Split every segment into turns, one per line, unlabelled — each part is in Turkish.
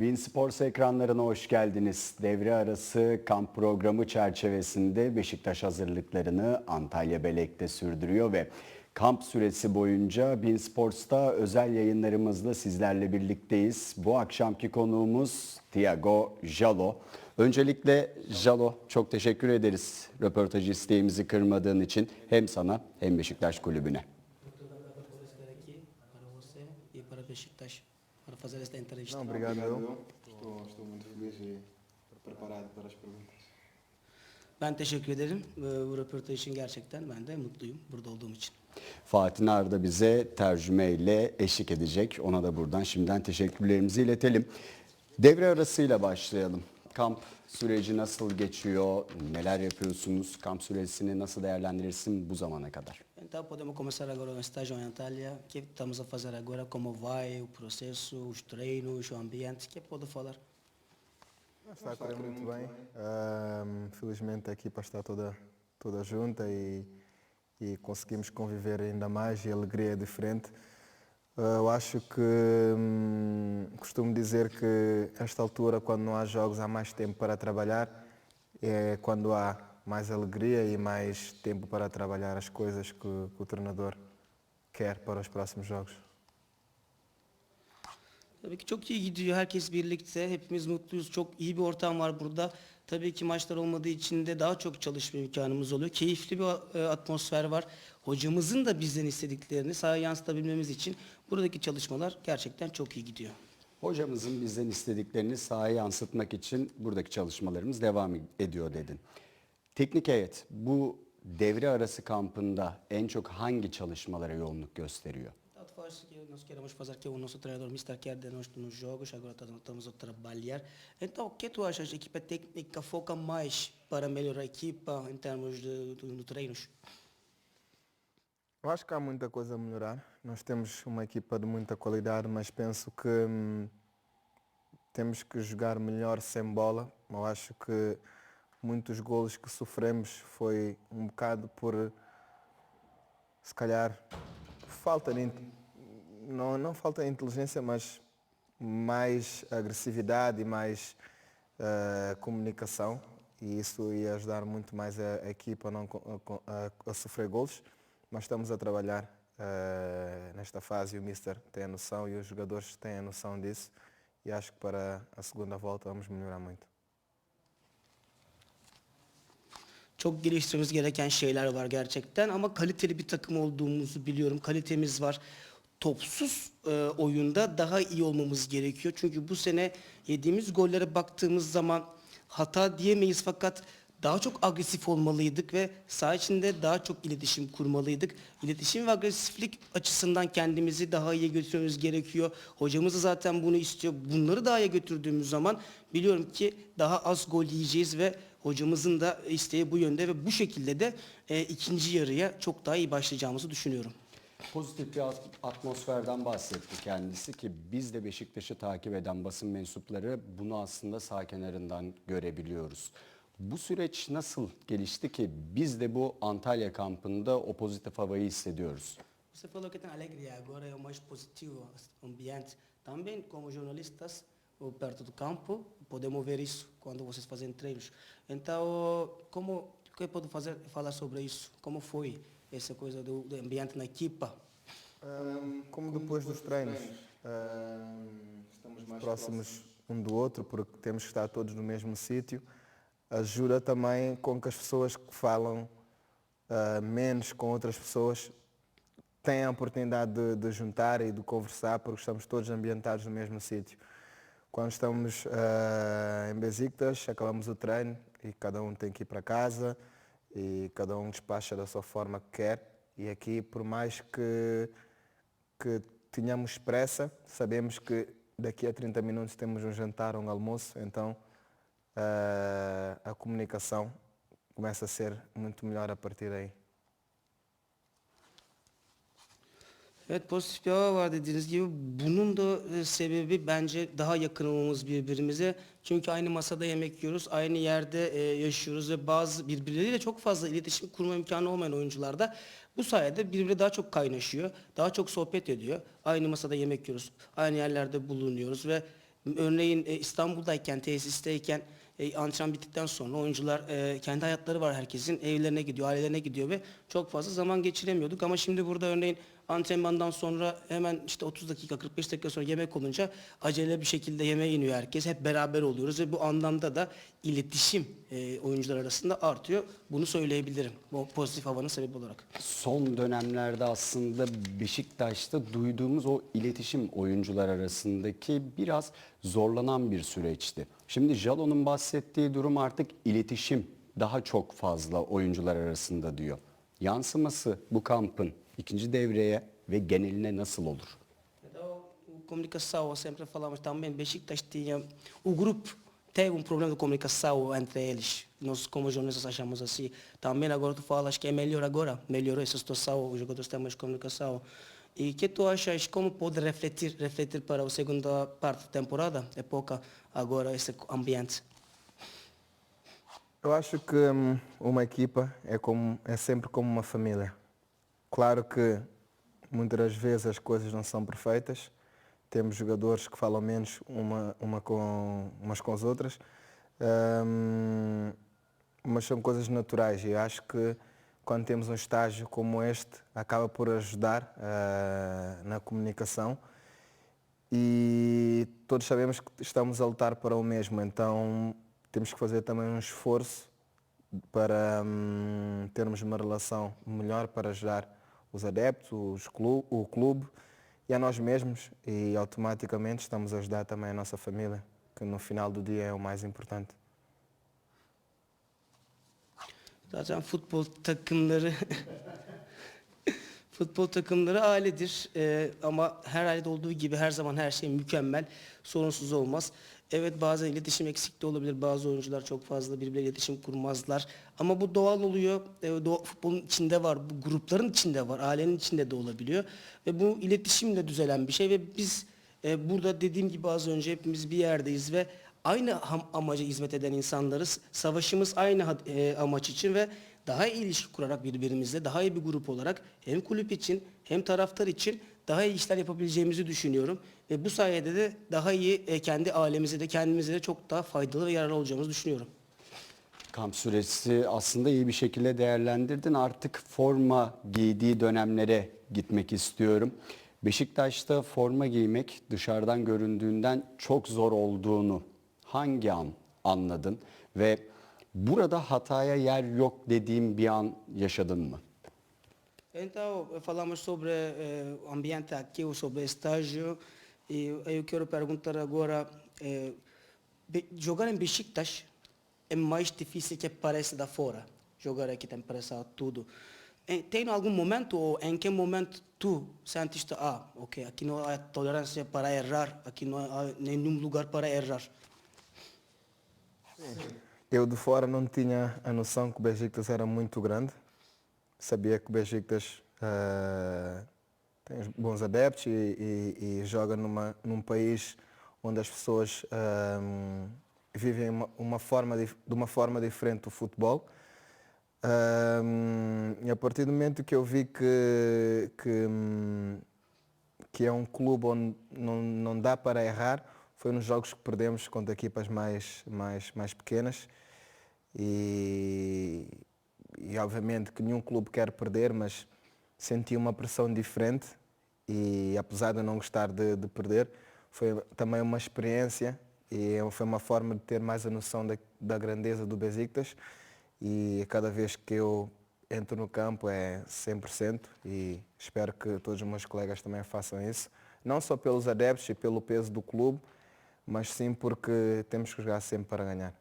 Bein Sports ekranlarına hoş geldiniz. Devre arası kamp programı çerçevesinde Beşiktaş hazırlıklarını Antalya Belek'te sürdürüyor ve kamp süresi boyunca Bein Sports'ta özel yayınlarımızla sizlerle birlikteyiz. Bu akşamki konuğumuz Thiago Jalo. Öncelikle Jalo, çok teşekkür ederiz röportaj isteğimizi kırmadığın için hem sana hem Beşiktaş kulübüne.
Não, obrigado eu. Estou muito feliz e preparado para as perguntas.
Ben teşekkür ederim. Bu röportaj için gerçekten ben de mutluyum burada olduğum için.
Fatih Nar da bize tercüme ile eşlik edecek. Ona da buradan şimdiden teşekkürlerimizi iletelim. Devre arasıyla başlayalım. Kamp süreci nasıl geçiyor? Neler yapıyorsunuz? Kamp süresini nasıl değerlendirirsin bu zamana kadar?
Então podemos começar agora o estágio em Antalya. O que estamos a fazer agora? Como vai o processo, os treinos, o ambiente? O que pode falar?
Está a correr muito bem. Felizmente a equipa está toda junta e conseguimos conviver ainda mais e a alegria é diferente. Eu acho que costumo dizer que esta altura, quando não há jogos, há mais tempo para trabalhar. É quando há mais alegria e mais tempo para trabalhar as coisas que o treinador quer para os próximos jogos.
Tabii ki çok iyi gidiyor. Herkes birlikte. Hepimiz mutluyuz. Çok iyi bir ortam var burada. Tabii ki maçlar olmadığı için de daha çok çalışma imkanımız oluyor. Keyifli bir atmosfer var. Hocamızın da bizden istediklerini sahaya yansıtabilmemiz için buradaki çalışmalar gerçekten çok iyi gidiyor.
Hocamızın bizden istediklerini sahaya yansıtmak için buradaki çalışmalarımız devam ediyor dedin. Teknik heyet bu devre arası kampında en çok hangi çalışmalara yoğunluk gösteriyor?
Tanto faz que nós queremos fazer que o nosso treinador Mister quer de nós nos jogos, agora estamos a trabalhar. Então, o que tu achas? A equipa técnica foca mais para melhorar a equipa em termos de treinos?
Eu acho que há muita coisa a melhorar. Nós temos uma equipa de muita qualidade, mas penso que temos que jogar melhor sem bola. Eu acho que muitos golos que sofremos foi bocado por, se calhar, falta de, não falta de inteligência, mas mais agressividade e mais comunicação. E isso ia ajudar muito mais a equipa a sofrer golos. Mas estamos a trabalhar nesta fase e o Mister tem a noção e os jogadores têm a noção disso. E acho que para a segunda volta vamos melhorar muito.
Çok geliştirmemiz gereken şeyler var gerçekten ama kaliteli bir takım olduğumuzu biliyorum. Kalitemiz var. Topsuz oyunda daha iyi olmamız gerekiyor. Çünkü bu sene yediğimiz gollere baktığımız zaman hata diyemeyiz fakat daha çok agresif olmalıydık ve saha içinde daha çok iletişim kurmalıydık. İletişim ve agresiflik açısından kendimizi daha iyi götürmemiz gerekiyor. Hocamız da zaten bunu istiyor. Bunları daha iyi götürdüğümüz zaman biliyorum ki daha az gol yiyeceğiz ve hocamızın da isteği bu yönde ve bu şekilde de ikinci yarıya çok daha iyi başlayacağımızı düşünüyorum.
Pozitif bir atmosferden bahsetti kendisi ki biz de Beşiktaş'ı takip eden basın mensupları bunu aslında sağ kenarından görebiliyoruz. Bu süreç nasıl gelişti ki biz de bu Antalya kampında o pozitif havayı hissediyoruz?
Você falou que tem alegria, agora é o mais positivo ambiente. Também como jornalistas perto do campo podemos ver isso quando vocês fazem treinos. Então, como que pode falar sobre isso? Como foi essa coisa do ambiente na equipa?
Como depois dos treinos, estamos mais próximos um do outro porque temos que estar todos no mesmo sítio. Ajuda também com que as pessoas que falam menos com outras pessoas tenham a oportunidade de juntar e de conversar porque estamos todos ambientados no mesmo sítio. Quando estamos em Besiktas, acabamos o treino e cada um tem que ir para casa e cada um despacha da sua forma que quer. E aqui, por mais que tenhamos pressa, sabemos que daqui a 30 minutos temos um jantar, um almoço, então a comunicação começa a ser muito melhor a partir daí.
Evet, pozitif bir hava var dediğiniz gibi. Bunun da sebebi bence daha yakın olmamız birbirimize. Çünkü aynı masada yemek yiyoruz, aynı yerde yaşıyoruz ve bazı birbirleriyle çok fazla iletişim kurma imkanı olmayan oyuncular da bu sayede birbirine daha çok kaynaşıyor, daha çok sohbet ediyor. Aynı masada yemek yiyoruz, aynı yerlerde bulunuyoruz ve Örneğin İstanbul'dayken, tesisteyken antrenman bittikten sonra oyuncular kendi hayatları var herkesin. Evlerine gidiyor, ailelerine gidiyor ve çok fazla zaman geçiremiyorduk. Ama şimdi burada örneğin antrenmandan sonra hemen işte 30 dakika, 45 dakika sonra yemek olunca acele bir şekilde yemeğe iniyor herkes. Hep beraber oluyoruz ve bu anlamda da iletişim oyuncular arasında artıyor. Bunu söyleyebilirim. Bu pozitif havanın sebebi olarak.
Son dönemlerde aslında Beşiktaş'ta duyduğumuz o iletişim oyuncular arasındaki biraz zorlanan bir süreçti. Şimdi Jalon'un bahsettiği durum artık iletişim daha çok fazla oyuncular arasında diyor. Yansıması bu kampın ikinci devreye ve geneline nasıl olur?
Então, comunicação, sempre falamos também, Beşiktaş tinha, o grupo teve problema de comunicação entre eles. Nós, como jornalistas, achamos assim. Também agora tu falas que é melhor agora, melhorou essa situação, os jogadores têm mais comunicação. E que tu achas, como pode refletir para a segunda parte da temporada, época, agora esse ambiente?
Eu acho que uma equipa é sempre como uma família. Claro que muitas das vezes as coisas não são perfeitas. Temos jogadores que falam menos umas com as outras. Mas são coisas naturais e eu acho que quando temos um estágio como este acaba por ajudar na comunicação e todos sabemos que estamos a lutar para o mesmo, então temos que fazer também um esforço para termos uma relação melhor para ajudar os adeptos, o clube e a nós mesmos e automaticamente estamos a ajudar também a nossa família, que no final do dia é o mais importante.
Zaten futbol takımları futbol takımları ailedir. Ama her ailede olduğu gibi her zaman her şey mükemmel, sorunsuz olmaz. Evet, bazen iletişim eksikliği olabilir. Bazı oyuncular çok fazla birbirleriyle iletişim kurmazlar. Ama bu doğal oluyor. Futbolun içinde var, bu grupların içinde var, ailenin içinde de olabiliyor. Ve bu iletişimle düzelen bir şey ve biz burada dediğim gibi az önce hepimiz bir yerdeyiz ve aynı amaca hizmet eden insanlarız. Savaşımız aynı amaç için ve daha iyi ilişki kurarak birbirimizle daha iyi bir grup olarak hem kulüp için hem taraftar için daha iyi işler yapabileceğimizi düşünüyorum. Ve bu sayede de daha iyi kendi ailemize de kendimize de çok daha faydalı ve yararlı olacağımızı düşünüyorum.
Kamp süresi aslında iyi bir şekilde değerlendirdin. Artık forma giydiği dönemlere gitmek istiyorum. Beşiktaş'ta forma giymek dışarıdan göründüğünden çok zor olduğunu hangi an anladın ve burada hataya yer yok dediğim bir an yaşadın mı?
Então, falamos sobre o ambiente aqui, sobre estágio, e eu quero perguntar agora, jogar em Beşiktaş é mais difícil que parece da fora, jogar aqui tem pressa tudo. Tem algum momento ou em que momento tu sentiste, ok, aqui não há tolerância para errar, aqui não há nenhum lugar para errar?
Eu de fora não tinha a noção que o Beşiktaş era muito grande. Sabia que o Beşiktaş tem bons adeptos e joga num país onde as pessoas vivem de uma forma diferente do futebol. E a partir do momento que eu vi que é um clube onde não dá para errar, foi nos jogos que perdemos contra equipas mais pequenas e obviamente que nenhum clube quer perder, mas senti uma pressão diferente e apesar de eu não gostar de perder, foi também uma experiência e foi uma forma de ter mais a noção da grandeza do Beşiktaş e cada vez que eu entro no campo é 100% e espero que todos os meus colegas também façam isso, não só pelos adeptos e pelo peso do clube, mas sim porque temos que jogar sempre para ganhar.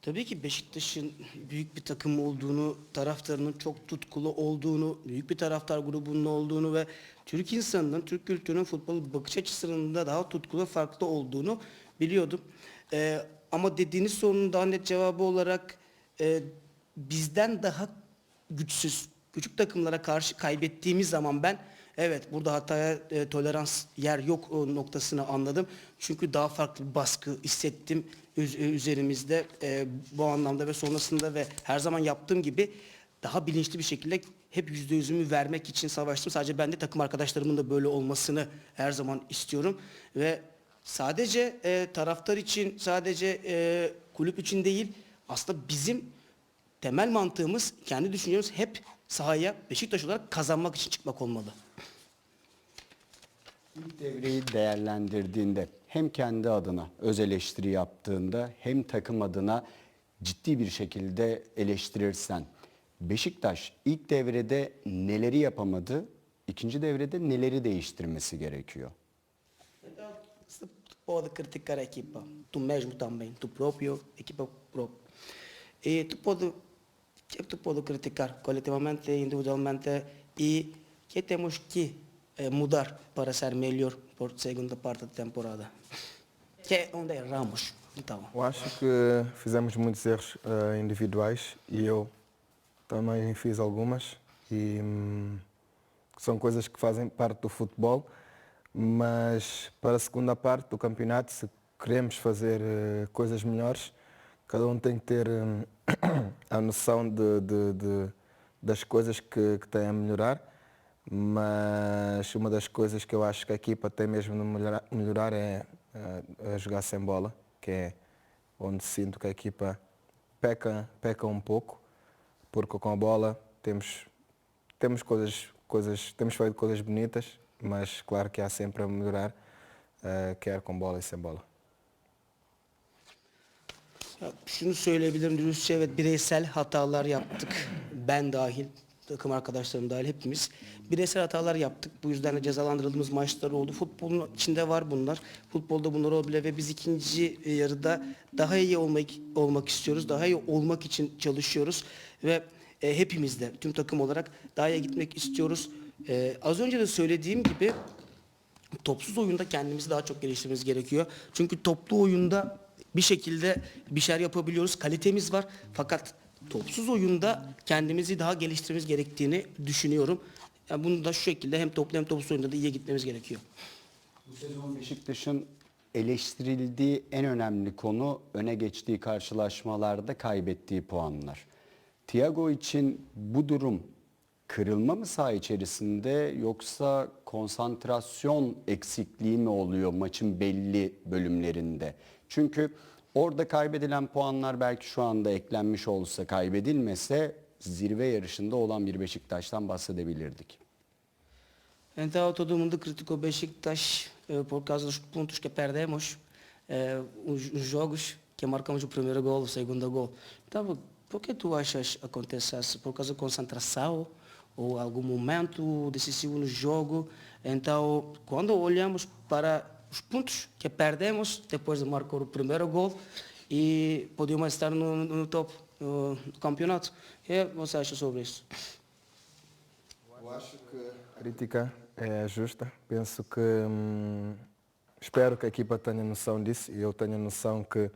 Tabii ki Beşiktaş'ın büyük bir takım olduğunu, taraftarının çok tutkulu olduğunu, büyük bir taraftar grubunun olduğunu ve Türk insanının, Türk kültürünün futbol bakış açısının da daha tutkulu, farklı olduğunu biliyordum. Ama dediğiniz sorunun daha net cevabı olarak bizden daha güçsüz, küçük takımlara karşı kaybettiğimiz zaman ben evet burada hataya tolerans yer yok noktasını anladım. Çünkü daha farklı bir baskı hissettim üzerimizde bu anlamda ve sonrasında ve her zaman yaptığım gibi daha bilinçli bir şekilde hep %100'ümü vermek için savaştım. Sadece ben de takım arkadaşlarımın da böyle olmasını her zaman istiyorum. Ve sadece taraftar için, sadece kulüp için değil, aslında bizim temel mantığımız, kendi düşüncemiz hep sahaya Beşiktaş olarak kazanmak için çıkmak olmalı.
İlk devreyi değerlendirdiğinde hem kendi adına öz eleştiri yaptığında hem takım adına ciddi bir şekilde eleştirirsen Beşiktaş ilk devrede neleri yapamadı, ikinci devrede neleri değiştirmesi gerekiyor?
Então, você pode criticar a equipa, tu mesmo também, tu próprio, equipa própria. E tu pode criticar coletivamente, individualmente e que temos que mudar para ser melhor por segunda parte da temporada. Que é onde erramos, então.
Eu acho que fizemos muitos erros individuais e eu também fiz algumas e são coisas que fazem parte do futebol, mas para a segunda parte do campeonato, se queremos fazer coisas melhores, cada um tem que ter a noção das coisas que tem a melhorar, mas uma das coisas que eu acho que a equipa tem mesmo de melhorar é a jogar sem bola, que é onde sinto que a equipa peca um pouco, porque com a bola temos feito coisas bonitas, mas claro que há sempre a melhorar, quer com bola e sem bola.
Ya, şunu söyleyebilirim dürüstçe, evet bireysel hatalar yaptık. Ben dahil, takım arkadaşlarım dahil hepimiz bireysel hatalar yaptık. Bu yüzden de cezalandırıldığımız maçlar oldu. Futbolun içinde var bunlar. Futbolda bunlar olabilir ve biz ikinci yarıda daha iyi olmak istiyoruz. Daha iyi olmak için çalışıyoruz ve hepimiz de tüm takım olarak daha iyi gitmek istiyoruz. Az önce de söylediğim gibi topsuz oyunda kendimizi daha çok geliştirmemiz gerekiyor. Çünkü toplu oyunda bir şekilde bir şeyler yapabiliyoruz. Kalitemiz var. Fakat topsuz oyunda kendimizi daha geliştirmemiz gerektiğini düşünüyorum. Yani bunu da şu şekilde hem toplu hem topsuz oyunda da iyi gitmemiz gerekiyor.
Bu sezon Beşiktaş'ın eleştirildiği en önemli konu öne geçtiği karşılaşmalarda kaybettiği puanlar. Thiago için bu durum kırılma mı saha içerisinde yoksa konsantrasyon eksikliği mi oluyor maçın belli bölümlerinde? Çünkü orada kaybedilen puanlar belki şu anda eklenmiş olsa, kaybedilmese zirve yarışında olan bir Beşiktaş'tan bahsedebilirdik.
Então todo mundo criticou Beşiktaş por causa dos pontos que perdemos, os jogos que marcamos o primeiro gol, o segundo gol. Então, por que tu achas acontece isso? Por causa da concentração ou algum momento decisivo no jogo? Então, quando olhamos para os pontos que perdemos depois de marcar o primeiro gol e podíamos estar no top do campeonato. O que você acha sobre isso?
Eu acho que a crítica é justa. Penso que espero que a equipa tenha noção disso e eu tenho noção que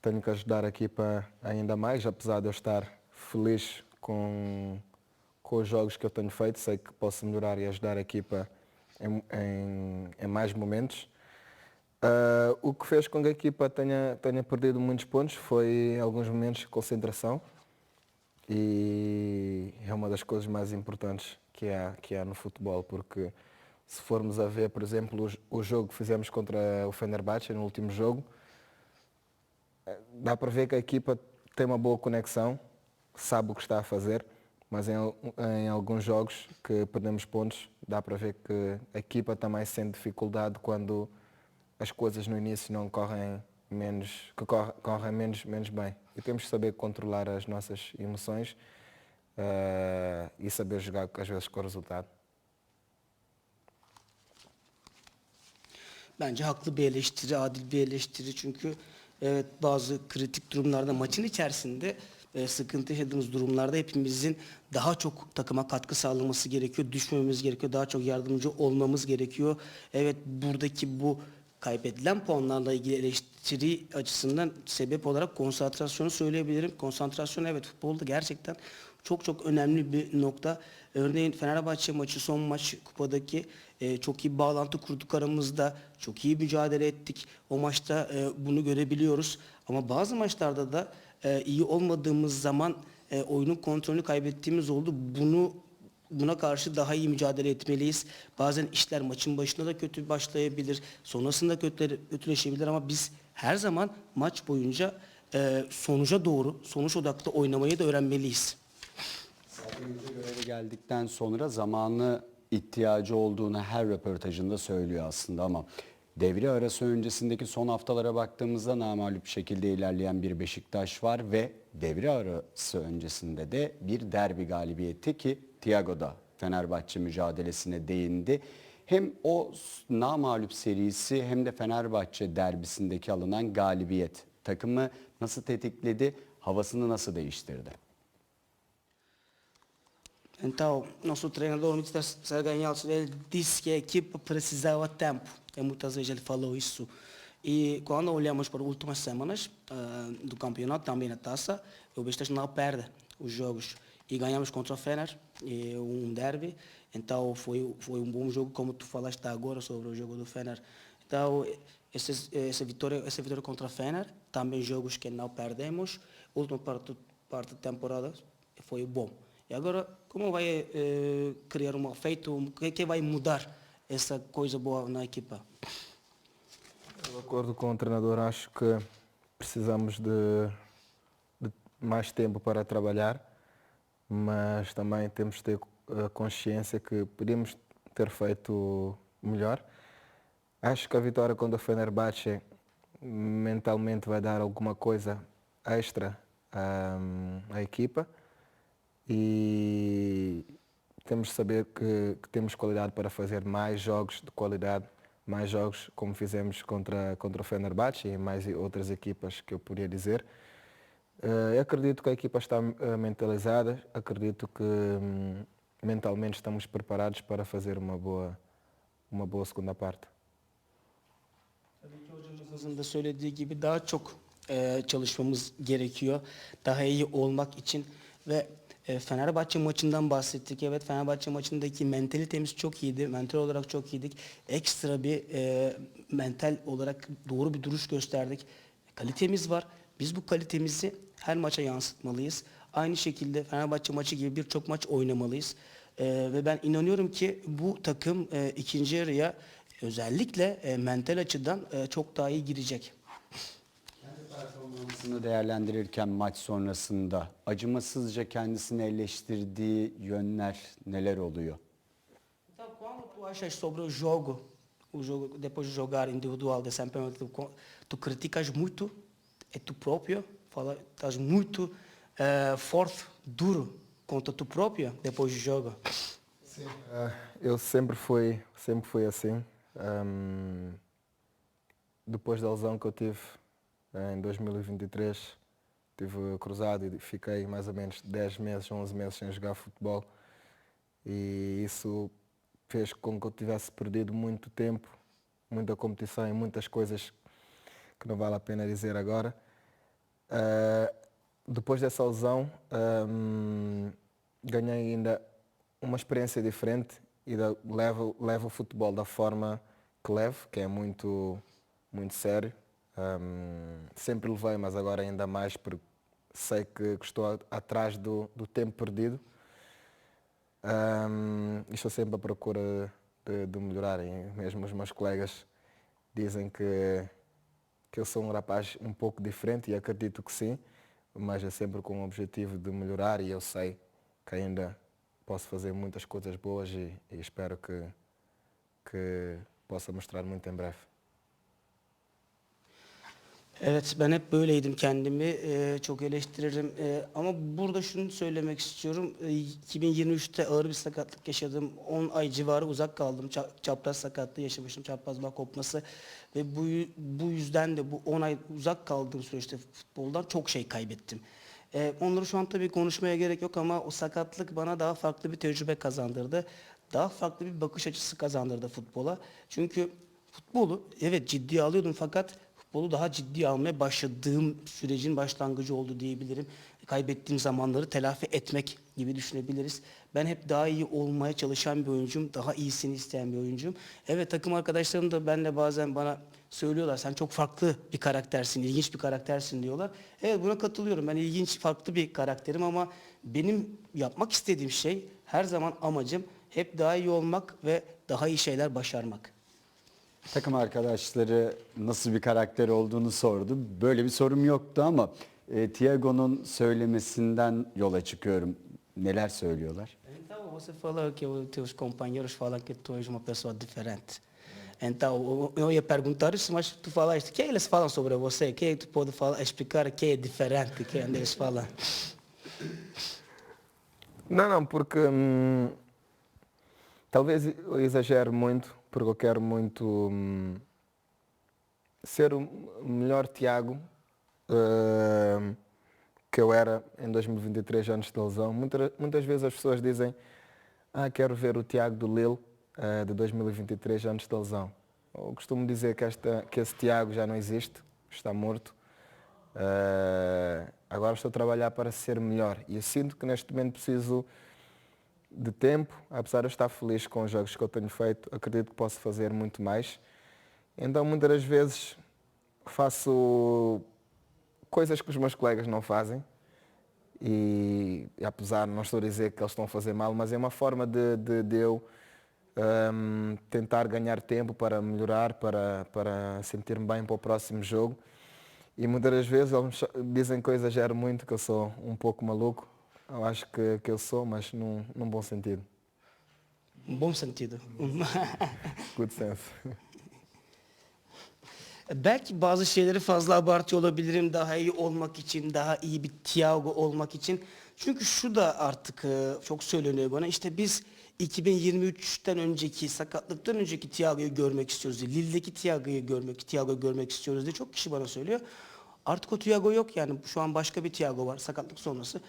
tenho que ajudar a equipa ainda mais, apesar de eu estar feliz com os jogos que eu tenho feito. Sei que posso melhorar e ajudar a equipa em mais momentos. O que fez com que a equipa tenha perdido muitos pontos foi alguns momentos de concentração e é uma das coisas mais importantes que há no futebol, porque se formos a ver, por exemplo, o jogo que fizemos contra o Fenerbahçe no último jogo, dá para ver que a equipa tem uma boa conexão, sabe o que está a fazer, mas em alguns jogos que perdemos pontos, dá para ver que a equipa também sente dificuldade quando as coisas no início não correm correm menos bem. E temos que saber controlar as nossas emoções e saber jogar às vezes com o resultado.
Bence haklı bir eleştiri, adil bir eleştiri çünkü evet bazı kritik durumlarda maçın içerisinde sıkıntı yaşadığımız durumlarda hepimizin daha çok takıma katkı sağlaması gerekiyor, düşmememiz gerekiyor, daha çok yardımcı olmamız gerekiyor. Evet buradaki bu kaybedilen puanlarla ilgili eleştiri açısından sebep olarak konsantrasyonu söyleyebilirim. Konsantrasyon evet futbolda gerçekten çok önemli bir nokta. Örneğin Fenerbahçe maçı, son maç kupadaki çok iyi bağlantı kurduk aramızda. Çok iyi mücadele ettik. O maçta bunu görebiliyoruz. Ama bazı maçlarda da iyi olmadığımız zaman oyunun kontrolünü kaybettiğimiz oldu. Buna karşı daha iyi mücadele etmeliyiz. Bazen işler maçın başında da kötü başlayabilir, sonrasında kötüleşebilir ama biz her zaman maç boyunca sonuca doğru, sonuç odaklı oynamayı da öğrenmeliyiz.
Göreve geldikten sonra zamanı ihtiyacı olduğunu her röportajında söylüyor aslında ama devre arası öncesindeki son haftalara baktığımızda namağlup şekilde ilerleyen bir Beşiktaş var ve devre arası öncesinde de bir derbi galibiyeti ki Thiago'da Fenerbahçe mücadelesine değindi. Hem o namağlup serisi hem de Fenerbahçe derbisindeki alınan galibiyet takımı nasıl tetikledi, havasını nasıl değiştirdi?
Então, nosso treinador, Mr. Sergen Yalçın, ele disse que a equipa precisava de tempo. Muitas vezes ele falou isso. E quando olhamos para as últimas semanas do campeonato, também na taça, o Beşiktaş não perde os jogos. E ganhamos contra o Fener, derby. Então, foi bom jogo, como tu falaste agora sobre o jogo do Fener. Então, essa vitória contra o Fener, também jogos que não perdemos. A última parte da temporada foi bom. E agora, como vai criar um efeito, o que vai mudar essa coisa boa na equipa?
De acordo com o treinador, acho que precisamos de mais tempo para trabalhar, mas também temos de ter consciência que podíamos ter feito melhor. Acho que a vitória contra o Fenerbahçe mentalmente vai dar alguma coisa extra à equipa. E temos de saber que temos qualidade para fazer mais jogos de qualidade, mais jogos como fizemos contra o Fenerbahçe e mais outras equipas que eu poderia dizer. Eu acredito que a equipa está mentalizada, acredito que mentalmente estamos preparados para fazer uma boa segunda parte.
Tabii ki hocamızın da söylediği gibi daha çok çalışmamız gerekiyor. Daha iyi olmak için ve Fenerbahçe maçından bahsettik. Evet, Fenerbahçe maçındaki mentalitemiz çok iyiydi. Mental olarak çok iyiydik. Ekstra bir mental olarak doğru bir duruş gösterdik. Kalitemiz var. Biz bu kalitemizi her maça yansıtmalıyız. Aynı şekilde Fenerbahçe maçı gibi birçok maç oynamalıyız. Ve ben inanıyorum ki bu takım ikinci yarıya özellikle mental açıdan çok daha iyi girecek.
Performansını değerlendirirken maç sonrasında acımasızca kendisini eleştirdiği yönler neler oluyor?
Então, quando tu achas sobre o jogo depois de jogar individual de campeonato, tu criticas muito, tu próprio, estás muito forte, duro contra tu próprio depois do jogo.
Sim. Eu sempre fui assim. Depois da lesão que eu tive em 2023, tive cruzado e fiquei mais ou menos 10 meses, 11 meses sem jogar futebol. E isso fez com que eu tivesse perdido muito tempo, muita competição e muitas coisas que não vale a pena dizer agora. Depois dessa lesão, ganhei ainda uma experiência diferente e levo o futebol da forma que levo, que é muito, muito sério. Sempre levei, mas agora ainda mais porque sei que estou atrás do tempo perdido. E estou sempre à procura de melhorar. E mesmo os meus colegas dizem que eu sou um rapaz um pouco diferente e acredito que sim, mas é sempre com o objetivo de melhorar e eu sei que ainda posso fazer muitas coisas boas e espero que possa mostrar muito em breve.
Evet, ben hep böyleydim kendimi, çok eleştiririm ama burada şunu söylemek istiyorum. 2023'te ağır bir sakatlık yaşadım, 10 ay civarı uzak kaldım, çapraz sakatlığı yaşamıştım, çapraz bağ kopması ve bu yüzden de bu 10 ay uzak kaldığım süreçte futboldan çok şey kaybettim. Onları şu an tabii konuşmaya gerek yok ama o sakatlık bana daha farklı bir tecrübe kazandırdı. Daha farklı bir bakış açısı kazandırdı futbola. Çünkü futbolu evet ciddiye alıyordum fakat futbolu daha ciddiye almaya başladığım sürecin başlangıcı oldu diyebilirim. kaybettiğim zamanları telafi etmek gibi düşünebiliriz. Ben hep daha iyi olmaya çalışan bir oyuncuyum. Daha iyisini isteyen bir oyuncuyum. Evet, takım arkadaşlarım da benle bazen bana söylüyorlar. Sen çok farklı bir karaktersin, ilginç bir karaktersin diyorlar. Evet, buna katılıyorum. Ben ilginç, farklı bir karakterim ama benim yapmak istediğim şey, her zaman amacım hep daha iyi olmak ve daha iyi şeyler başarmak.
Takım arkadaşları nasıl bir karakter olduğunu sordu. Böyle bir sorum yoktu ama Thiago'nun söylemesinden yola çıkıyorum. Neler söylüyorlar?
Então, você falou que os teus companheiros falam que tu és uma pessoa diferente. Então, eu ia perguntar isso, mas tu falaste. O que eles falam sobre você? O que tu pode falar, explicar que é diferente que eles falam?
Não, porque talvez eu exagere muito, porque eu quero muito ser o melhor Tiago que eu era em 2023 antes da lesão. Muitas vezes as pessoas dizem, quero ver o Tiago do Lille de 2023 antes da lesão. Eu costumo dizer que esse Tiago já não existe, está morto. Agora estou a trabalhar para ser melhor e eu sinto que neste momento preciso de tempo, apesar de eu estar feliz com os jogos que eu tenho feito, acredito que posso fazer muito mais. Então muitas das vezes faço coisas que os meus colegas não fazem e apesar de não estou a dizer que eles estão a fazer mal, mas é uma forma de eu tentar ganhar tempo para melhorar, para sentir-me bem para o próximo jogo. E muitas das vezes eles dizem que eu exagero muito, que eu sou um pouco maluco. Eu acho que eu sou, mas num bom sentido.
Bom sentido.
Good sense.
Belki bazı şeyleri fazla abartıyor olabilirim daha iyi olmak için, daha iyi bir Thiago olmak için. Çünkü şu da artık çok söyleniyor bana. İşte biz 2023'ten önceki, sakatlıktan önceki Thiago'yu görmek istiyoruz diye. Lille'deki Thiago'yu görmek istiyoruz diye çok kişi bana söylüyor. Artık o Thiago yok yani. Şu an başka bir Thiago var sakatlık sonrası.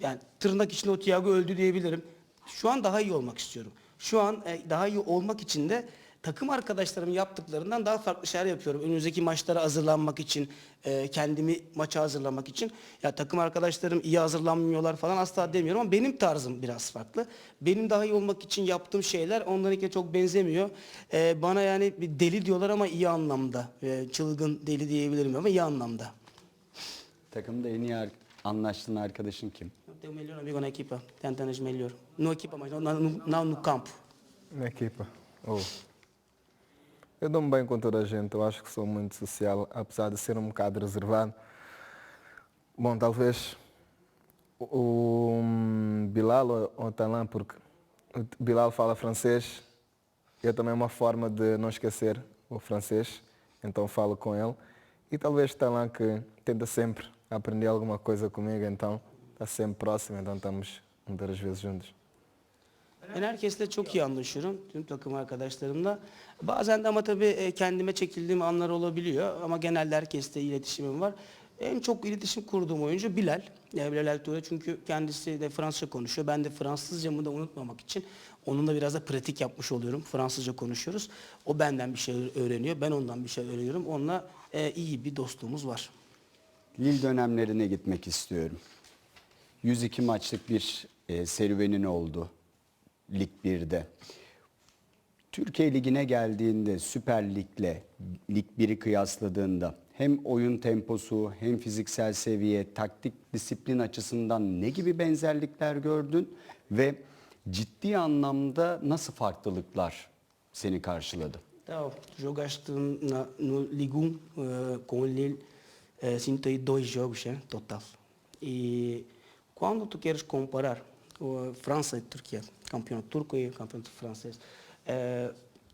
Yani tırnak içinde o Thiago öldü diyebilirim. Şu an daha iyi olmak istiyorum. Şu an daha iyi olmak için de takım arkadaşlarım yaptıklarından daha farklı şeyler yapıyorum. Önümüzdeki maçlara hazırlanmak için, kendimi maça hazırlamak için. Ya takım arkadaşlarım iyi hazırlanmıyorlar falan asla demiyorum ama benim tarzım biraz farklı. Benim daha iyi olmak için yaptığım şeyler onlarınkiyle çok benzemiyor. Bana yani bir deli diyorlar ama iyi anlamda. Çılgın deli diyebilirim ama iyi anlamda.
Takımda en iyi anlaştığın arkadaşın kim?
Eu tenho o melhor amigo na equipa, tentas melhor. No equipa, mas não no campo.
Na equipa. Eu dou-me bem com toda a gente, eu acho que sou muito social, apesar de ser um bocado reservado. Bom, talvez o Bilal ou o Talan, porque o Bilal fala francês, eu também é uma forma de não esquecer o francês, então falo com ele. E talvez Talan que tenta sempre aprender alguma coisa comigo, então está sempre próximo, então estamos muitas vezes juntos.
Ben herkesle çok iyi anlaşıyorum. Tüm takım arkadaşlarımla. Bazen de ama tabii kendime çekildiğim anlar olabiliyor. Ama genelde herkesle iletişimim var. En çok iletişim kurduğum oyuncu Bilal. Bilal Ertuğrul çünkü kendisi de Fransızca konuşuyor. Ben de Fransızcamı da unutmamak için onunla biraz da pratik yapmış oluyorum. Fransızca konuşuyoruz. O benden bir şey öğreniyor. Ben ondan bir şey öğreniyorum. Onunla iyi bir dostluğumuz var.
Lille dönemlerine gitmek istiyorum. 102 maçlık bir serüvenin oldu Lig 1'de. Türkiye Ligi'ne geldiğinde Süper Lig'le Lig 1'i kıyasladığında hem oyun temposu hem fiziksel seviye, taktik disiplin açısından ne gibi benzerlikler gördün ve ciddi anlamda nasıl farklılıklar seni karşıladı?
Então, jogaste no Ligue 1 com o Lille 102 jogos total. E quando tu queres comparar França e Turquia, campeonato turco e campeonato francês,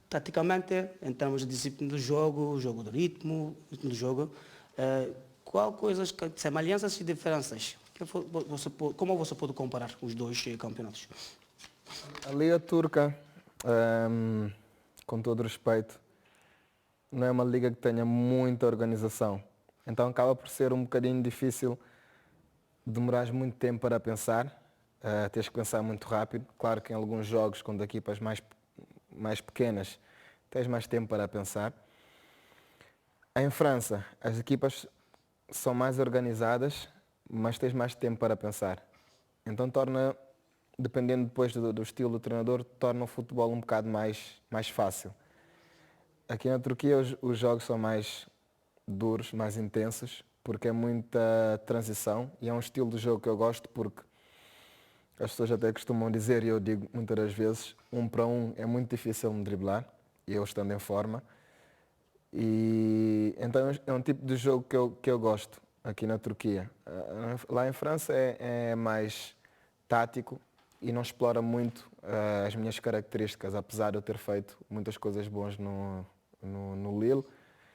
taticamente, em termos de disciplina do jogo de ritmo do jogo, qual coisas, semelhanças e diferenças? Como você pode comparar os dois campeonatos?
A Liga Turca, com todo respeito, não é uma liga que tenha muita organização. Então acaba por ser um bocadinho difícil, demorares muito tempo para pensar, tens que pensar muito rápido. Claro que em alguns jogos, quando equipas mais pequenas, tens mais tempo para pensar. Em França, as equipas são mais organizadas, mas tens mais tempo para pensar. Então torna, dependendo depois do estilo do treinador, torna o futebol um bocado mais fácil. Aqui na Turquia os jogos são mais duros, mais intensos, porque é muita transição e é um estilo de jogo que eu gosto porque as pessoas até costumam dizer, e eu digo muitas das vezes, 1 para 1 é muito difícil me driblar, e eu estando em forma. E então é um tipo de jogo que eu gosto aqui na Turquia. Lá em França é mais tático e não explora muito as minhas características, apesar de eu ter feito muitas coisas boas no Lille.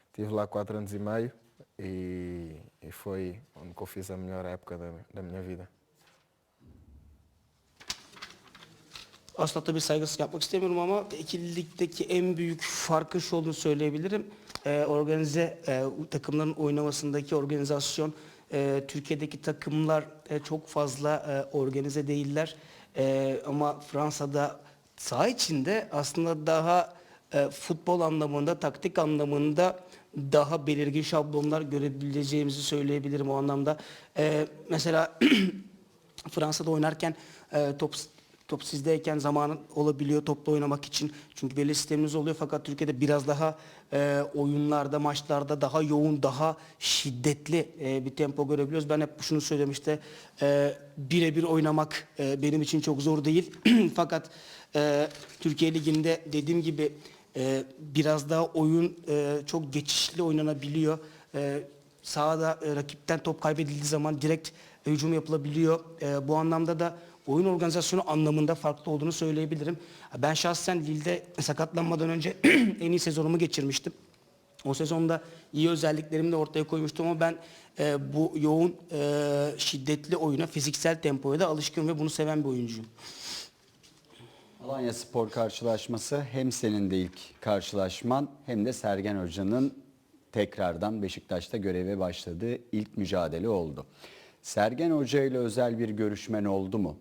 Estive lá 4 anos e meio e foi onde eu fiz a melhor época da minha vida.
Asla tabii saygısızlık yapmak istemiyorum ama ikili ligdeki en büyük farkın şu olduğunu söyleyebilirim. Organize takımların oynamasındaki organizasyon, Türkiye'deki takımlar çok fazla organize değiller. Ama Fransa'da saha içinde aslında daha futbol anlamında, taktik anlamında daha belirgin şablonlar görebileceğimizi söyleyebilirim o anlamda. Mesela Fransa'da oynarken top sizdeyken zamanın olabiliyor topla oynamak için. Çünkü belli sisteminiz oluyor fakat Türkiye'de biraz daha oyunlarda, maçlarda daha yoğun, daha şiddetli bir tempo görebiliyoruz. Ben hep şunu söylemiştim. Birebir oynamak benim için çok zor değil. Fakat Türkiye Ligi'nde dediğim gibi biraz daha oyun çok geçişli oynanabiliyor. Sahada rakipten top kaybedildiği zaman direkt hücum yapılabiliyor. Bu anlamda da oyun organizasyonu anlamında farklı olduğunu söyleyebilirim. Ben şahsen Lille'de sakatlanmadan önce en iyi sezonumu geçirmiştim. O sezonda iyi özelliklerimi de ortaya koymuştum ama ben bu yoğun, şiddetli oyuna, fiziksel tempoya da alışkın ve bunu seven bir oyuncuyum.
Alanyaspor karşılaşması hem senin de ilk karşılaşman hem de Sergen Hoca'nın tekrardan Beşiktaş'ta göreve başladığı ilk mücadele oldu. Sergen Hoca ile özel bir görüşmen oldu mu?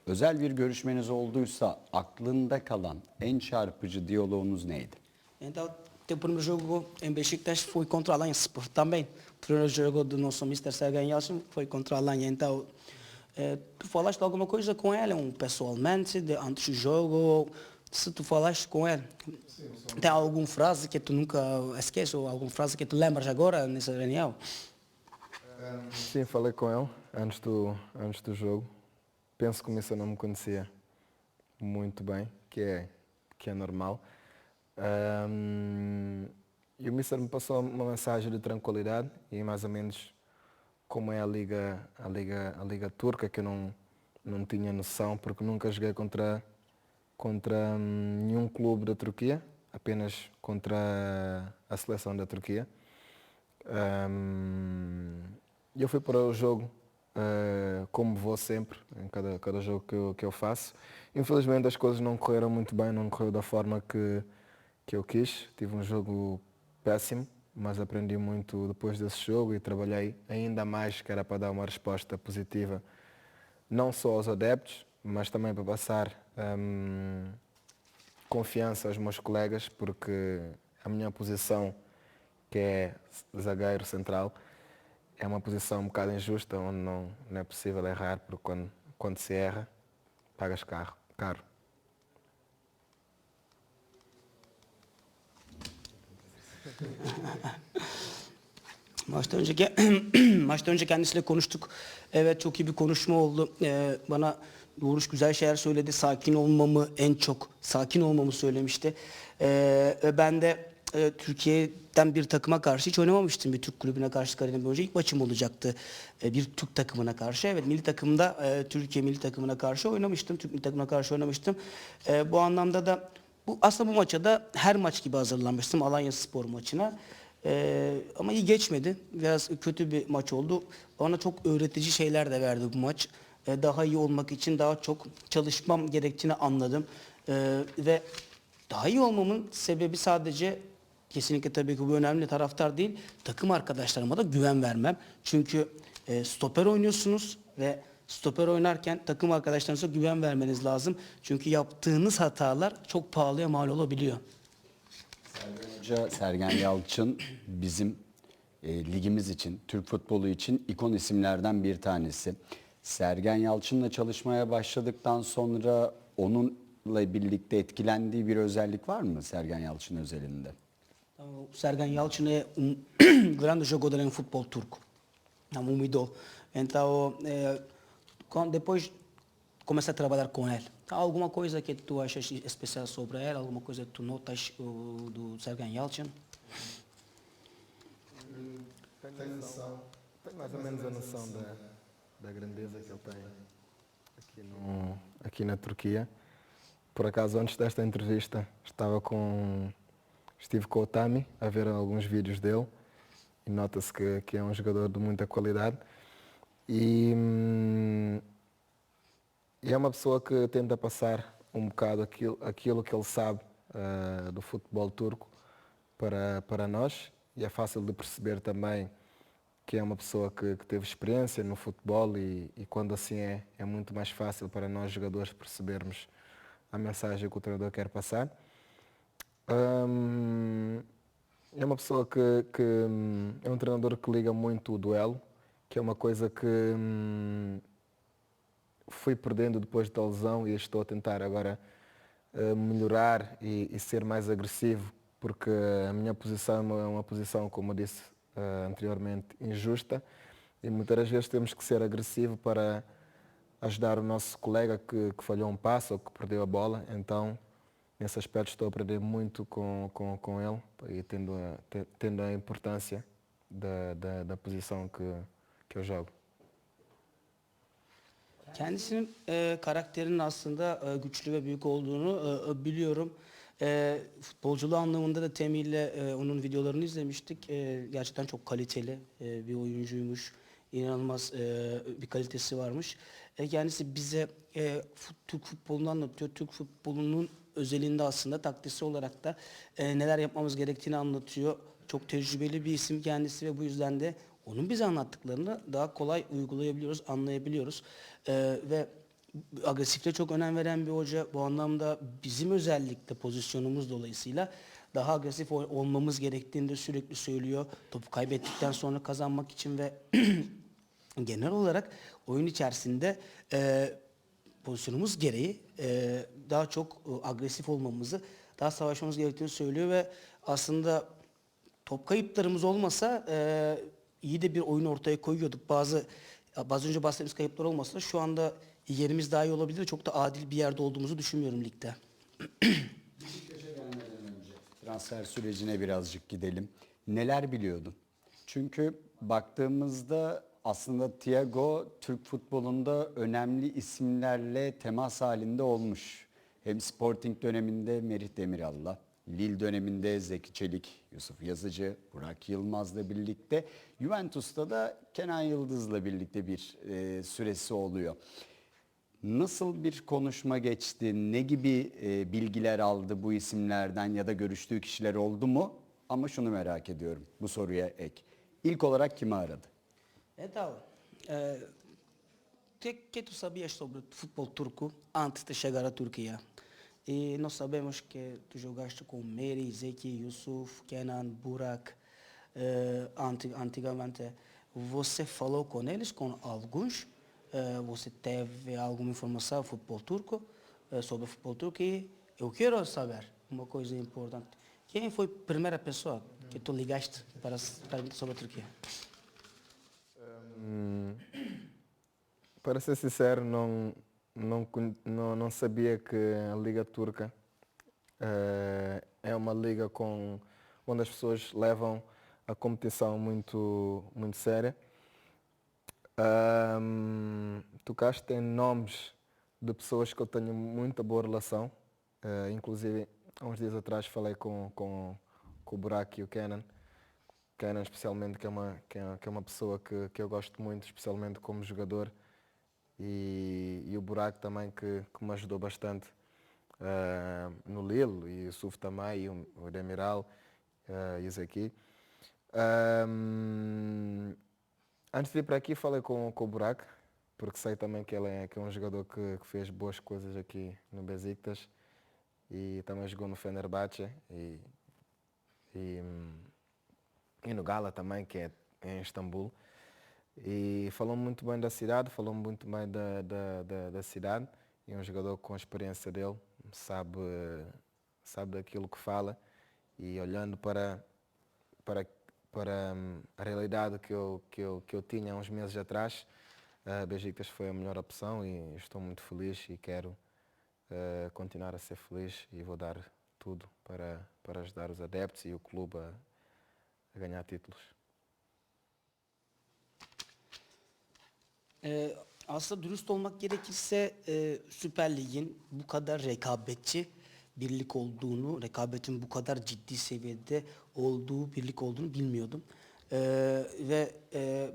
Özel bir görüşmeniz olduysa aklında kalan en çarpıcı diyaloğunuz neydi?
Então, teu primeiro jogo em Beşiktaş foi contra o Alanyaspor também. O primeiro jogo do nosso Mr. Sergen Yalçın foi contra o Alanya. Então, tu falaste alguma coisa com ele, pessoalmente, antes do jogo? Se tu falaste com ele, tem alguma frase que tu nunca esqueces ou alguma frase que tu lembras agora nessa reunião?
Sim, falei com ele antes do jogo. Penso que o Missa não me conhecia muito bem, que é normal. E o Mister me passou uma mensagem de tranquilidade e mais ou menos como é a liga turca, que eu não tinha noção porque nunca joguei contra nenhum clube da Turquia, apenas contra a seleção da Turquia. Eu fui para o jogo como vou sempre, em cada jogo que eu faço. Infelizmente as coisas não correram muito bem, não correu da forma que eu quis. Tive um jogo péssimo, mas aprendi muito depois desse jogo e trabalhei ainda mais, que era para dar uma resposta positiva, não só aos adeptos, mas também para passar confiança aos meus colegas, porque a minha posição, que é zagueiro central, é uma posição um bocado injusta, onde não é possível errar, porque quando se erra, pagas caro.
Maçtan önce kendisiyle konuştuk. Evet, çok iyi bir konuşma oldu. Bana doğru güzel şeyler söyledi. Sakin olmamı söylemişti. Ben de Türkiye'den bir takıma karşı hiç oynamamıştım. Bir Türk kulübüne karşı kariyerim boyunca ilk maçım olacaktı. Bir Türk takımına karşı. Evet, milli takımda Türkiye milli takımına karşı oynamıştım. Türk milli takımına karşı oynamıştım. Bu anlamda da aslında bu maça da her maç gibi hazırlanmıştım. Alanyaspor maçına. Ama iyi geçmedi. Biraz kötü bir maç oldu. Bana çok öğretici şeyler de verdi bu maç. Daha iyi olmak için daha çok çalışmam gerektiğini anladım. Ve daha iyi olmamın sebebi sadece kesinlikle tabii ki bu önemli, taraftar değil, takım arkadaşlarıma da güven vermem. Çünkü stoper oynuyorsunuz ve stoper oynarken takım arkadaşlarınıza güven vermeniz lazım. Çünkü yaptığınız hatalar çok pahalıya mal olabiliyor.
Sergen Hoca, Sergen Yalçın bizim ligimiz için, Türk futbolu için ikon isimlerden bir tanesi. Sergen Yalçın'la çalışmaya başladıktan sonra onunla birlikte etkilendiği bir özellik var mı Sergen Yalçın özelinde?
O Sergen Yalçın é grande jogador em futebol turco. É um ídolo. Então, depois comecei a trabalhar com ele. Então, alguma coisa que tu achas especial sobre ele? Alguma coisa que tu notas do Sergen Yalçın?
Tenho mais ou menos a noção da grandeza que ele tem aqui na Turquia. Por acaso, antes desta entrevista, estive com o Tami a ver alguns vídeos dele e nota-se que é um jogador de muita qualidade e é uma pessoa que tenta passar um bocado aquilo que ele sabe do futebol turco para nós, e é fácil de perceber também que é uma pessoa que teve experiência no futebol e quando assim é muito mais fácil para nós jogadores percebermos a mensagem que o treinador quer passar. É uma pessoa que é um treinador que liga muito o duelo, que é uma coisa que fui perdendo depois da lesão e estou a tentar agora melhorar e ser mais agressivo, porque a minha posição é uma posição, como eu disse anteriormente, injusta, e muitas das vezes temos que ser agressivo para ajudar o nosso colega que falhou um passo ou que perdeu a bola. Então, nesse aspecto, estou a aprender muito com ele e tendo a importância da posição que eu jogo.
Kendisinin karakterinin aslında güçlü ve büyük olduğunu biliyorum. Futbolculuğu anlamında da Temil'le onun videolarını izlemiştik. Gerçekten çok kaliteli bir oyuncuymuş. İnanılmaz bir kalitesi varmış. Kendisi bize Türk futbolunu anlatıyor. Türk futbolunun özelinde aslında taktiksel olarak da neler yapmamız gerektiğini anlatıyor. Çok tecrübeli bir isim kendisi ve bu yüzden de onun bize anlattıklarını daha kolay uygulayabiliyoruz, anlayabiliyoruz. Ve agresifliğe çok önem veren bir hoca. Bu anlamda bizim özellikle pozisyonumuz dolayısıyla daha agresif olmamız gerektiğini de sürekli söylüyor. Topu kaybettikten sonra kazanmak için ve genel olarak oyun içerisinde pozisyonumuz gereği daha çok agresif olmamızı, daha savaşmamız gerektiğini söylüyor ve aslında top kayıplarımız olmasa iyi de bir oyun ortaya koyuyorduk. Bazı önce bahsettiğimiz kayıplar olmasa da şu anda yerimiz daha iyi olabilir. Çok da adil bir yerde olduğumuzu düşünmüyorum ligde.
Beşiktaş'a gelmeden önce transfer sürecine birazcık gidelim. Neler biliyordun? Çünkü baktığımızda aslında Thiago Türk futbolunda önemli isimlerle temas halinde olmuş. Hem Sporting döneminde Merih Demiral'la, Lille döneminde Zeki Çelik, Yusuf Yazıcı, Burak Yılmaz'la birlikte, Juventus'ta da Kenan Yıldız'la birlikte bir süresi oluyor. Nasıl bir konuşma geçti? Ne gibi bilgiler aldı bu isimlerden ya da görüştüğü kişiler oldu mu? Ama şunu merak ediyorum bu soruya ek. İlk olarak kimi aradı?
Então, o que tu sabias sobre o futebol turco antes de chegar à Turquia? E nós sabemos que tu jogaste com Meri, Zeki, Yusuf, Kenan, Burak, antigamente. Você falou com eles, com alguns? Você teve alguma informação futebol turco, sobre o futebol turco? E eu quero saber uma coisa importante. Quem foi a primeira pessoa que tu ligaste para sobre a Turquia?
Para ser sincero, não sabia que a Liga Turca é uma liga onde as pessoas levam a competição muito, muito séria. Tocaste em nomes de pessoas que eu tenho muita boa relação. Inclusive, há uns dias atrás falei com o Burak e o Kenan. Kenan especialmente, que é uma pessoa que eu gosto muito, especialmente como jogador. E o Burak também, que me ajudou bastante no Lille, e o Yusuf também, e o Demiral e o Zeki. Antes de ir para aqui falei com o Burak, porque sei também que ele é um jogador que fez boas coisas aqui no Besiktas e também jogou no Fenerbahçe e e no Gala também, que é em Istambul. E falou muito bem da cidade, falou muito bem da cidade. E um jogador com a experiência dele, sabe daquilo que fala. E olhando para a realidade que eu tinha há uns meses atrás, a Besiktas foi a melhor opção e estou muito feliz e quero continuar a ser feliz e vou dar tudo para ajudar os adeptos e o clube a ganhar títulos.
Aslında dürüst olmak gerekirse Süper Lig'in bu kadar rekabetçi bir lig olduğunu, rekabetin bu kadar ciddi seviyede olduğu bir lig olduğunu bilmiyordum.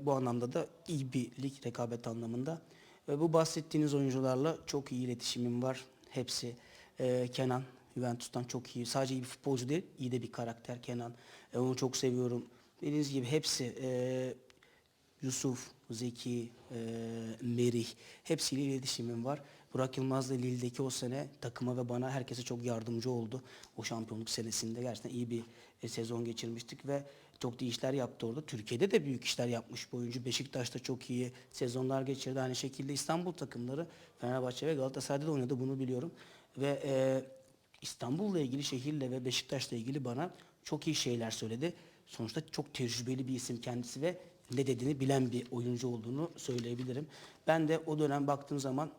Bu anlamda da iyi bir lig rekabet anlamında. Bu bahsettiğiniz oyuncularla çok iyi iletişimim var. Hepsi Kenan, Juventus'tan çok iyi. Sadece iyi bir futbolcu değil, iyi de bir karakter Kenan. Onu çok seviyorum. Dediğiniz gibi hepsi Yusuf, Zeki, Merih hepsiyle iletişimim var. Burak Yılmaz'la Lille'deki o sene takıma ve bana herkese çok yardımcı oldu. O şampiyonluk senesinde gerçekten iyi bir sezon geçirmiştik ve çok da iyi işler yaptı orada. Türkiye'de de büyük işler yapmış bu oyuncu. Beşiktaş'ta çok iyi sezonlar geçirdi. Aynı şekilde İstanbul takımları Fenerbahçe ve Galatasaray'da da oynadı, bunu biliyorum. İstanbul'la ilgili, şehirle ve Beşiktaş'la ilgili bana çok iyi şeyler söyledi. Sonuçta çok tecrübeli bir isim kendisi ve ne dediğini bilen bir oyuncu olduğunu söyleyebilirim. Ben de o dönem baktığım zaman